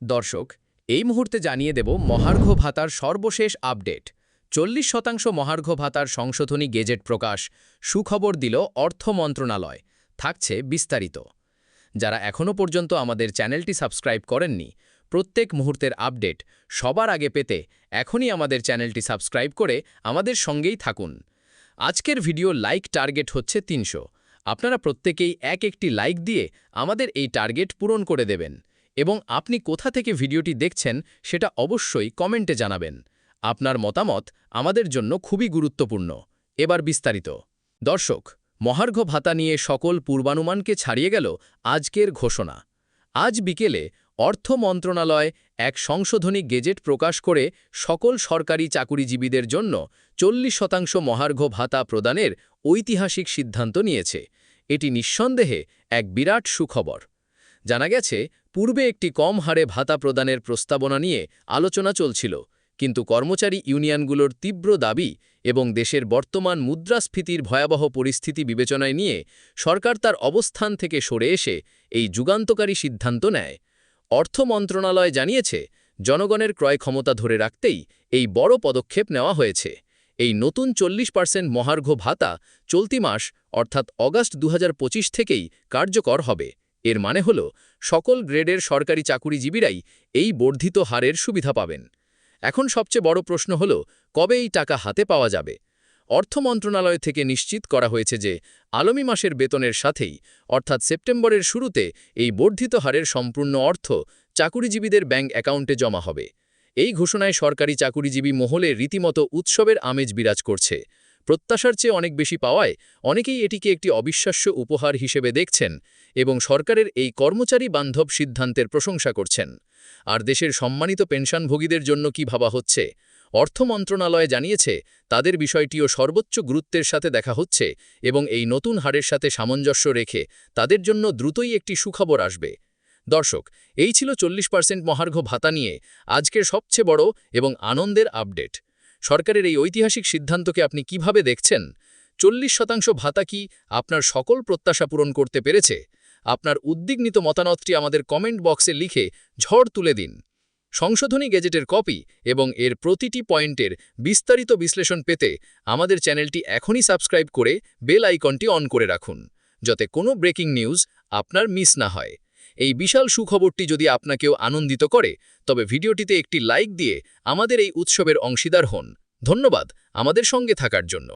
দর্শক, এই মুহূর্তে জানিয়ে দেব মহার্ঘ ভাতার সর্বশেষ আপডেট। 40% মহার্ঘ ভাতার সংশোধনী গেজেট প্রকাশ, সুখবর দিল অর্থ মন্ত্রণালয়। থাকছে বিস্তারিত। যারা এখনও পর্যন্ত আমাদের চ্যানেলটি সাবস্ক্রাইব করেননি, প্রত্যেক মুহূর্তের আপডেট সবার আগে পেতে এখনই আমাদের চ্যানেলটি সাবস্ক্রাইব করে আমাদের সঙ্গেই থাকুন। আজকের ভিডিও লাইক টার্গেট হচ্ছে 300। আপনারা প্রত্যেকেই একটি লাইক দিয়ে আমাদের এই টার্গেট পূরণ করে দেবেন এবং আপনি কোথা থেকে ভিডিওটি দেখছেন সেটা অবশ্যই কমেন্টে জানাবেন। আপনার মতামত আমাদের জন্য খুবই গুরুত্বপূর্ণ। এবার বিস্তারিত। দর্শক, মহার্ঘ ভাতা নিয়ে সকল পূর্বানুমানকে ছাড়িয়ে গেল আজকের ঘোষণা। আজ বিকেলে অর্থ মন্ত্রণালয় এক সংশোধনী গেজেট প্রকাশ করে সকল সরকারি চাকুরিজীবীদের জন্য 40% মহার্ঘ ভাতা প্রদানের ঐতিহাসিক সিদ্ধান্ত নিয়েছে। এটি নিঃসন্দেহে এক বিরাট সুখবর। জানা গেছে, পূর্বে একটি কম হারে ভাতা প্রদানের প্রস্তাবনা নিয়ে আলোচনা চলছিল, কিন্তু কর্মচারী ইউনিয়নগুলোর তীব্র দাবি এবং দেশের বর্তমান মুদ্রাস্ফীতির ভয়াবহ পরিস্থিতি বিবেচনায় নিয়ে সরকার তার অবস্থান থেকে সরে এসে এই যুগান্তকারী সিদ্ধান্ত নেয়। অর্থ মন্ত্রণালয় জানিয়েছে, জনগণের ক্রয় ক্ষমতা ধরে রাখতেই এই বড় পদক্ষেপ নেওয়া হয়েছে। এই নতুন 40% মহার্ঘ ভাতা চলতি মাস অর্থাৎ অগাস্ট 2025 থেকেই কার্যকর হবে। এর মানে হল, সকল গ্রেডের সরকারি চাকুরিজীবীরাই এই বর্ধিত হারের সুবিধা পাবেন। এখন সবচেয়ে বড় প্রশ্ন হল, কবে এই টাকা হাতে পাওয়া যাবে? অর্থ মন্ত্রণালয় থেকে নিশ্চিত করা হয়েছে যে আগামী মাসের বেতনের সাথেই অর্থাৎ সেপ্টেম্বরের শুরুতে এই বর্ধিত হারের সম্পূর্ণ অর্থ চাকুরিজীবীদের ব্যাংক অ্যাকাউন্টে জমা হবে। এই ঘোষণায় সরকারি চাকুরিজীবী মহলে রীতিমতো উৎসবের আমেজ বিরাজ করছে। প্রত্যাশার চেয়ে অনেক বেশি পাওয়ায় অনেকেই এটিকে একটি অবিশ্বাস্য উপহার হিসেবে দেখছেন এবং সরকারের এই কর্মচারী বান্ধব সিদ্ধান্তের প্রশংসা করছেন। আর দেশের সম্মানিত পেনশনভোগীদের জন্য কি ভাবা হচ্ছে? অর্থ মন্ত্রণালয় জানিয়েছে, তাদের বিষয়টিও সর্বোচ্চ গুরুত্বের সাথে দেখা হচ্ছে এবং এই নতুন হারের সাথে সামঞ্জস্য রেখে তাদের জন্য দ্রুতই একটি সুখবর আসবে। দর্শক, এই ছিল 40% মহার্ঘ ভাতা নিয়ে আজকের সবচেয়ে বড় এবং আনন্দের আপডেট। সরকারের এই ঐতিহাসিক সিদ্ধান্তকে আপনি কিভাবে দেখছেন? 40% ভাতা কি আপনার সকল প্রত্যাশা পূরণ করতে পেরেছে? আপনার উদ্বিগ্নিত মতামতটি আমাদের কমেন্ট বক্সে লিখে ঝড় তুলে দিন। সংশোধনী গেজেটের কপি এবং এর প্রতিটি পয়েন্টের বিস্তারিত বিশ্লেষণ পেতে আমাদের চ্যানেলটি এখনই সাবস্ক্রাইব করে বেল আইকনটি অন করে রাখুন, যাতে কোনো ব্রেকিং নিউজ আপনার মিস না হয়। এই বিশাল সুখবরটি যদি আপনাকেও আনন্দিত করে, তবে ভিডিওটিতে একটি লাইক দিয়ে আমাদের এই উৎসবের অংশীদার হন। ধন্যবাদ আমাদের সঙ্গে থাকার জন্য।